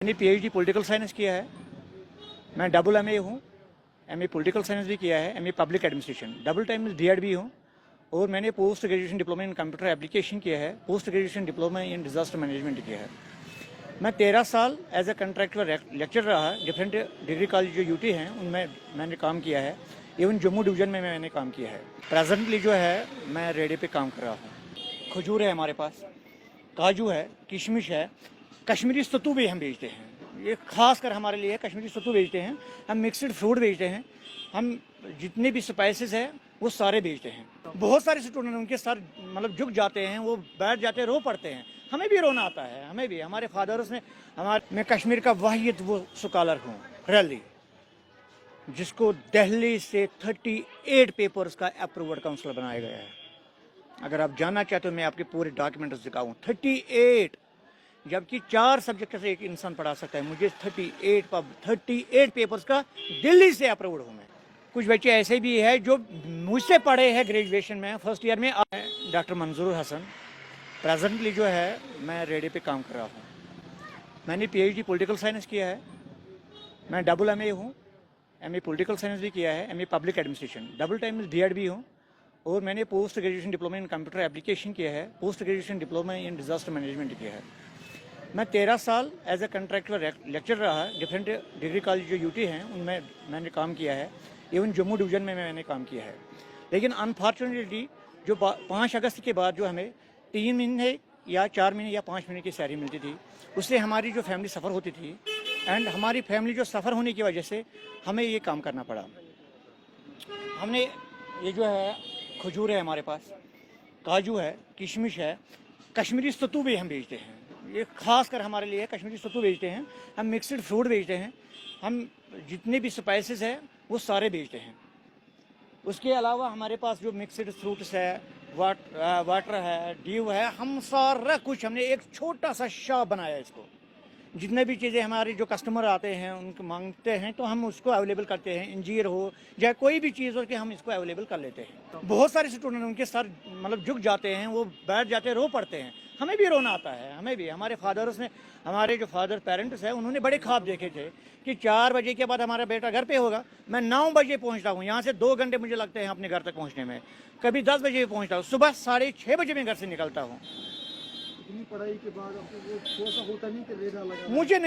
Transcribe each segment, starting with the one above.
मैंने PhD political science किया है। मैं डबल एमए हूँ, एमए पॉलिटिकल साइंस भी किया है, MA public administration, double time DEd भी हूँ। और मैंने post graduation diploma in computer application किया है, post graduation diploma in disaster management किया है। मैं 13 साल एज ए कंट्रैक्चुअल लेक्चर रहा, डिफरेंट डिग्री कॉलेज जो यूटी हैं उनमें मैंने काम किया है। इवन जम्मू डिवीज़न में मैंने काम किया है। प्रेजेंटली जो है मैं रेडी पे काम कर रहा हूँ। खजूर है हमारे पास, काजू है, किशमिश है, कश्मीरी सत्तू भी हम बेचते हैं। ये खास कर हमारे लिए कश्मीरी सत्तू बेचते हैं, हम मिक्सड फ्रूट बेचते हैं, हम जितने भी स्पाइसेस हैं वो सारे बेचते हैं। बहुत सारे स्टूडेंट उनके सर मतलब झुक जाते हैं, वो बैठ जाते हैं, रो पड़ते हैं। हमें भी रोना आता है, हमें भी। हमारे फादर्स ने मैं कश्मीर का वाहिद वो स्कॉलर हूँ रैली, जिसको दिल्ली से 38 पेपर्स का अप्रूव्ड काउंसलर बनाया गया है। अगर आप जानना चाहते हो मैं आपके पूरे डॉक्यूमेंट्स दिखाऊँ। 38, जबकि 4 सब्जेक्ट से एक इंसान पढ़ा सकता है। मुझे 38 पेपर्स का दिल्ली से अप्रूव्ड हूँ मैं। कुछ बच्चे ऐसे भी हैं जो मुझसे पढ़े हैं ग्रेजुएशन में, फर्स्ट ईयर में। डॉक्टर मंजूर हसन, प्रेजेंटली जो है मैं रेडी पे काम कर रहा हूँ। मैंने पीएचडी पॉलिटिकल साइंस किया है। मैं डबल एमए हूँ, एमए पॉलिटिकल साइंस भी किया है, MA public administration, double time DEd भी हूँ। और मैंने post graduation diploma in computer application किया है, post graduation diploma in disaster management किया है। मैं 13 साल एज ए कंट्रैक्चुअल लेक्चर रहा, डिफरेंट डिग्री कॉलेज जो यूटी हैं उनमें मैंने काम किया है। इवन जम्मू डिवीज़न में मैंने काम किया है। लेकिन अनफॉर्चुनेटली जो 5 अगस्त के बाद जो हमें 3 महीने या 4 महीने या 5 महीने की सैलरी मिलती थी, उससे हमारी जो फैमिली सफ़र होती थी। एंड हमारी फैमिली जो सफ़र होने की वजह से हमें ये काम करना पड़ा। हमने ये जो है खजूर है हमारे पास, काजू है, किशमिश है, कश्मीरी सत्तू भी हम बेचते हैं। ये खास कर हमारे लिए कश्मीरी सत्तू बेचते हैं, हम मिक्सड फ्रूट बेचते हैं, हम जितने भी स्पाइसेस हैं वो सारे बेचते हैं। उसके अलावा हमारे पास जो मिक्सड फ्रूट्स है, वाटर है, ड्यू है, हम सारा कुछ हमने एक छोटा सा शॉप बनाया है इसको। जितने भी चीज़ें हमारे जो कस्टमर आते हैं उनको मांगते हैं तो हम उसको अवेलेबल करते हैं। इंजीर हो या कोई भी चीज़ हो कि हम इसको अवेलेबल कर लेते हैं। बहुत सारे स्टूडेंट उनके सर मतलब झुक जाते हैं, वो बैठ जाते हैं, रो पड़ते हैं। हमें भी रोना आता है, हमें भी। हमारे फादर्स ने, हमारे जो फादर पेरेंट्स हैं उन्होंने बड़े ख्वाब देखे थे कि 4 बजे के बाद हमारा बेटा घर पे होगा। मैं 9 बजे पहुंचता हूँ, यहाँ से 2 घंटे मुझे लगते हैं अपने घर तक पहुँचने में। कभी 10 बजे भी पहुँचता हूँ, सुबह 6:30 बजे मैं घर से निकलता हूँ। इतनी पढ़ाई के बाद आपको वो थोड़ा सा होता नहीं कि रेड़ा लगा? मुझे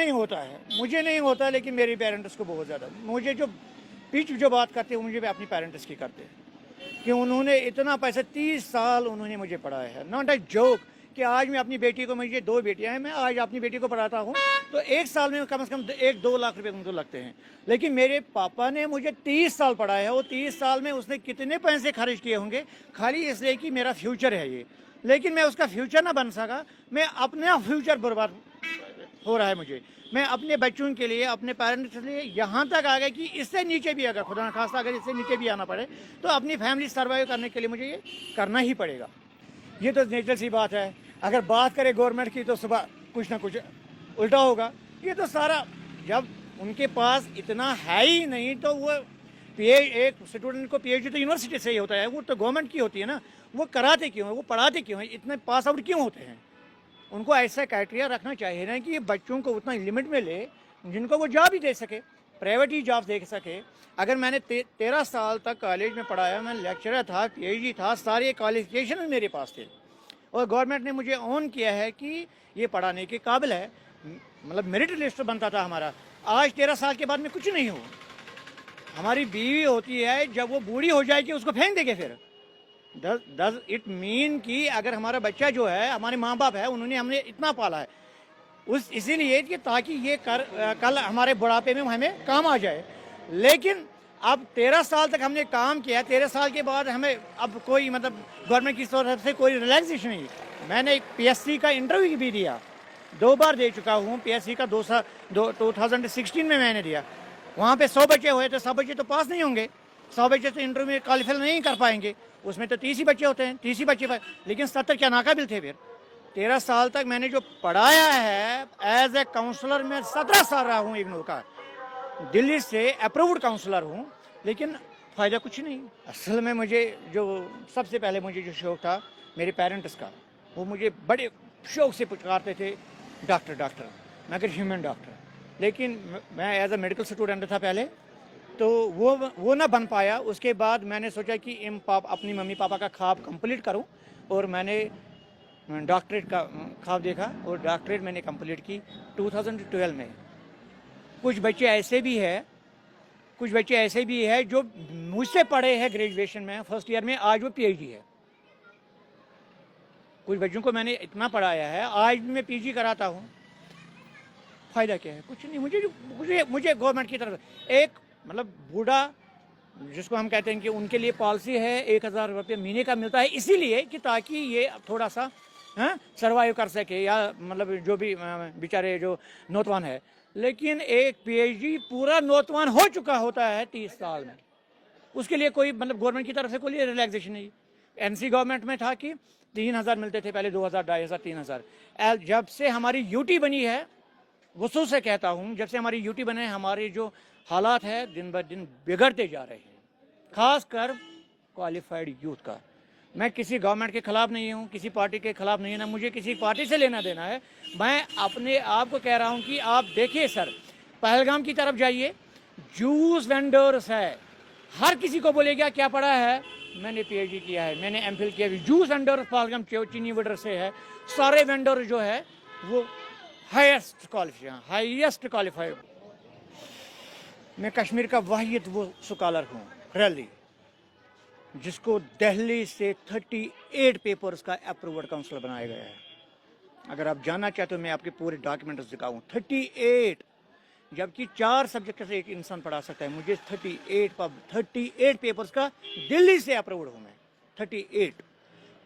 नहीं होता लेकिन मेरे पेरेंट्स को बहुत ज़्यादा। मुझे जो पीछ जो बात करते हैं मुझे भी अपनी पेरेंट्स की करते हैं कि उन्होंने इतना पैसा 30 साल उन्होंने मुझे पढ़ाया है। नॉट अ जोक कि आज मैं अपनी बेटी को, मुझे 2 बेटियां हैं, मैं आज अपनी बेटी को पढ़ाता हूँ तो 1 साल में कम से कम 1-2 लाख रुपए उनको लगते हैं। लेकिन मेरे पापा ने मुझे 30 साल पढ़ाया है। वो 30 साल में उसने कितने पैसे खर्च किए होंगे खाली इसलिए कि मेरा फ्यूचर है ये। लेकिन मैं उसका फ्यूचर ना बन सका, मैं अपना फ्यूचर बर्बाद हो रहा है मुझे। मैं अपने बच्चों के लिए, अपने पेरेंट्स के लिए यहाँ तक आ गए कि इससे नीचे भी, अगर खुदा न खास्ता अगर इससे नीचे भी आना पड़े तो अपनी फैमिली सर्वाइव करने के लिए मुझे ये करना ही पड़ेगा। ये तो नेचुरल सी बात है। अगर बात करें गवर्नमेंट की तो सुबह कुछ ना कुछ उल्टा होगा। ये तो सारा, जब उनके पास इतना है ही नहीं तो वो एक स्टूडेंट को पीएचडी तो यूनिवर्सिटी से ही होता है, वो तो गवर्नमेंट की होती है ना। वो कराते क्यों हैं, वो पढ़ाते क्यों हैं, इतने पास आउट क्यों होते हैं? उनको ऐसा क्राइटेरिया रखना चाहिए ना कि बच्चों को उतना लिमिट में ले जिनको वो जॉब ही दे सके, प्राइवेट ही जॉब दे सके। अगर मैंने 13 साल तक कॉलेज में पढ़ाया, मैं लेक्चरर था, पीएचडी था, सारे क्वालिफिकेशन मेरे पास थे और गवर्नमेंट ने मुझे ऑन किया है कि ये पढ़ाने के काबिल है। मतलब मेरिट लिस्ट बनता था हमारा। आज 13 साल के बाद में कुछ नहीं हो। हमारी बीवी होती है, जब वो बूढ़ी हो जाएगी उसको फेंक देंगे। फिर डज इट मीन कि अगर हमारा बच्चा जो है, हमारे माँ बाप है, उन्होंने हमने इतना पाला है उस इसीलिए कि ताकि ये कल हमारे बुढ़ापे में हमें काम आ जाए। लेकिन अब 13 साल तक हमने काम किया, 13 साल के बाद हमें अब कोई मतलब गवर्नमेंट की तरफ से कोई रिलैक्सेशन नहीं। मैंने एक पीएससी का इंटरव्यू भी दिया, 2 बार दे चुका हूँ। पीएससी का 2016 में मैंने दिया। वहाँ पे 100 बच्चे हुए तो 100 बच्चे तो पास नहीं होंगे, 100 बच्चे तो इंटरव्यू में क्वालिफाई नहीं कर पाएंगे। उसमें तो 30 ही बच्चे होते हैं, 30 ही बच्चे लेकिन 70 क्या नाकाबिल थे। फिर 13 साल तक मैंने जो पढ़ाया है एज ए काउंसलर, मैं 17 साल रहा हूँ इग्नू का, दिल्ली से अप्रूव्ड काउंसलर हूँ, लेकिन फ़ायदा कुछ नहीं। असल में मुझे जो सबसे पहले मुझे जो शौक़ था मेरे पेरेंट्स का, वो मुझे बड़े शौक़ से पुकारते थे, डॉक्टर। मैं अगर ह्यूमन डॉक्टर لیکن میں ایز اے میڈیکل اسٹوڈنٹ تھا پہلے، تو وہ نہ بن پایا. اس کے بعد میں نے سوچا کہ اپنی ممی پاپا کا خواب کمپلیٹ کروں، اور میں نے ڈاکٹریٹ کا خواب دیکھا اور ڈاکٹریٹ میں نے کمپلیٹ کی 2012 میں. کچھ بچے ایسے بھی ہیں جو مجھ سے پڑھے ہیں گریجویشن میں فرسٹ ایئر میں، آج وہ پی ایچ ڈی ہے. کچھ بچوں کو میں نے اتنا پڑھایا ہے، آج بھی میں پی جی کراتا ہوں. فائدہ کیا ہے؟ کچھ نہیں. مجھے گورنمنٹ کی طرف ایک مطلب بوڑھا جس کو ہم کہتے ہیں کہ ان کے لیے پالیسی ہے 1000 روپے مہینے کا ملتا ہے، اسی لیے کہ تاکہ یہ تھوڑا سا سروائیو کر سکے، یا مطلب جو بھی بیچارے جو نوجوان ہے. لیکن ایک پی ایچ ڈی پورا نوجوان ہو چکا ہوتا ہے 30 سال میں، اس کے لیے کوئی مطلب گورنمنٹ کی طرف سے کوئی ریلیکسیشن نہیں. این سی گورنمنٹ میں تھا کہ 3000 ملتے تھے پہلے، 2000 2500 3000. جب سے ہماری یو ٹی بنی ہے، وصول سے کہتا ہوں، جب سے ہماری یو ٹی بنے، ہمارے جو حالات ہے دن بہ دن بگڑتے جا رہے ہیں، خاص کر کوالیفائڈ یوتھ کا. میں کسی گورنمنٹ کے خلاف نہیں ہوں، کسی پارٹی کے خلاف نہیں ہے، نہ مجھے کسی پارٹی سے لینا دینا ہے. میں اپنے آپ کو کہہ رہا ہوں کہ آپ دیکھیے سر، پہلگام کی طرف جائیے، جوس وینڈرز ہے، ہر کسی کو بولے گا کیا پڑھا ہے، میں نے پی ایچ ڈی کیا ہے، میں نے ایم فل کیا ہے. جوس وینڈر پہلگام چینی ویڈر سے ہے، سارے وینڈر جو ہے وہ ہائیسٹ کوالیفائڈ. میں کشمیر کا واحد وہ اسکالر ہوں ریلی جس کو دہلی سے 38 پیپرز کا اپرووڈ کاؤنسلر بنایا گیا ہے. اگر آپ جاننا چاہتے ہو میں آپ کے پورے ڈاکیومنٹس دکھاؤں. 38، جبکہ 4 سبجیکٹ سے ایک انسان پڑھا سکتا ہے. مجھے 38 پیپرز کا دلی سے اپرووڈ ہوں میں. 38.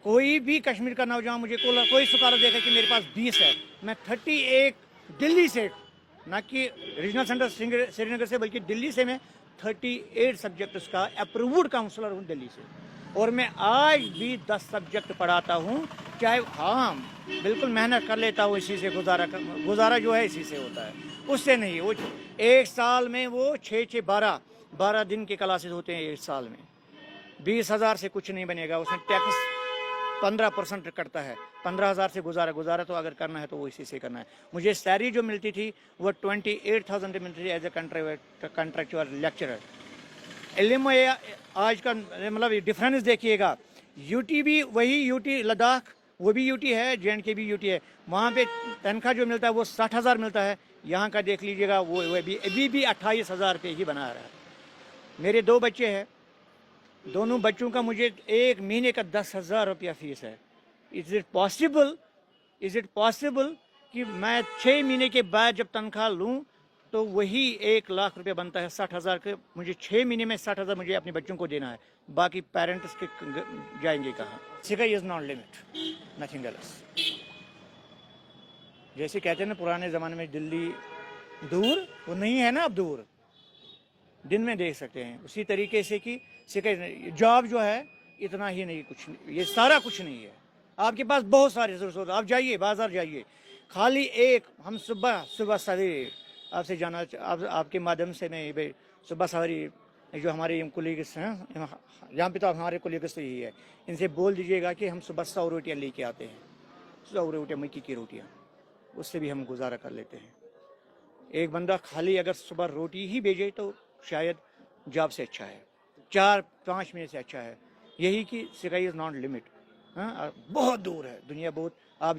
کوئی بھی کشمیر کا نوجوان مجھے کوئی اسکالر دیکھا کہ میرے پاس 20 ہے. میں 38 دلی سے، نہ کہ ریجنل سینٹر سری نگر سے، بلکہ دلی سے میں 38 سبجیکٹس کا اپرووڈ کاؤنسلر ہوں دلی سے. اور میں آج بھی 10 سبجیکٹ پڑھاتا ہوں، چاہے ہاں بالکل محنت کر لیتا ہوں، اسی سے گزارا جو ہے اسی سے ہوتا ہے، اس سے نہیں. وہ ایک سال میں وہ 12 دن کے کلاسز ہوتے ہیں ایک سال میں. 20,000 سے کچھ نہیں بنے گا. اس میں ٹیکس 15% کٹتا ہے. 15,000 سے گزارا تو اگر کرنا ہے تو وہ اسی سے کرنا ہے. مجھے سیلری جو ملتی تھی وہ 28,000 ملتی تھی ایز اے کنٹریکچوئل لیکچرر. علم آج کا مطلب ڈفرینس دیکھیے گا. یو ٹی بھی وہی، یو ٹی لداخ وہ بھی یو ٹی ہے، جے اینڈ کے بھی یو ٹی ہے. وہاں پہ تنخواہ جو ملتا ہے وہ 60,000 ملتا ہے. یہاں کا دیکھ لیجیے گا وہ ابھی بھی 28,000 روپے ہی بنا رہا ہے. میرے 2 بچے ہیں، دونوں بچوں کا مجھے ایک مہینے کا 10,000 روپیہ فیس ہے. از اٹ پاسبل کہ میں 6 مہینے کے بعد جب تنخواہ لوں تو وہی 1,00,000 روپے بنتا ہے 60,000 کے. مجھے 6 مہینے میں 60,000 مجھے اپنے بچوں کو دینا ہے. باقی پیرنٹس کے جائیں گے کہاں؟ Sky is not limit, nothing else. جیسے کہتے ہیں نا پرانے زمانے میں دلی دور، وہ نہیں ہے نا اب دور، دن میں دیکھ سکتے ہیں. اسی طریقے سے کہ جاب جو ہے اتنا ہی نہیں، کچھ نہیں، یہ سارا کچھ نہیں ہے. آپ کے پاس بہت سارے ریسورس. آپ جائیے بازار جائیے، خالی ایک ہم صبح سویرے آپ سے جانا، آپ کے مادھیم سے میں صبح سویرے جو ہمارے کولیگس ہیں یہاں پہ، تو ہمارے کولیگس تو یہی ہے، ان سے بول دیجیے گا کہ ہم صبح 100 روٹیاں لے کے آتے ہیں. 100 روٹیاں مکی کی روٹیاں، اس سے بھی ہم گزارا کر لیتے ہیں. ایک بندہ خالی اگر صبح روٹی ہی بھیجے تو شاید جاب سے اچھا ہے، 4-5 مہینے سے اچھا ہے. یہی کہ سکائی از ناٹ لمٹ. بہت دور ہے دنیا، بہت. آپ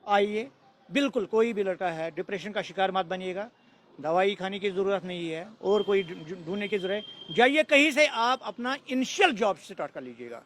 آئیے. بالکل کوئی بھی لڑکا ہے ڈپریشن کا شکار مت بنیے گا. دوائی کھانے کی ضرورت نہیں ہے اور کوئی ڈھونڈنے کی ضرورت ہے. جائیے کہیں سے، آپ اپنا انیشیل جاب اسٹارٹ کر لیجیے گا.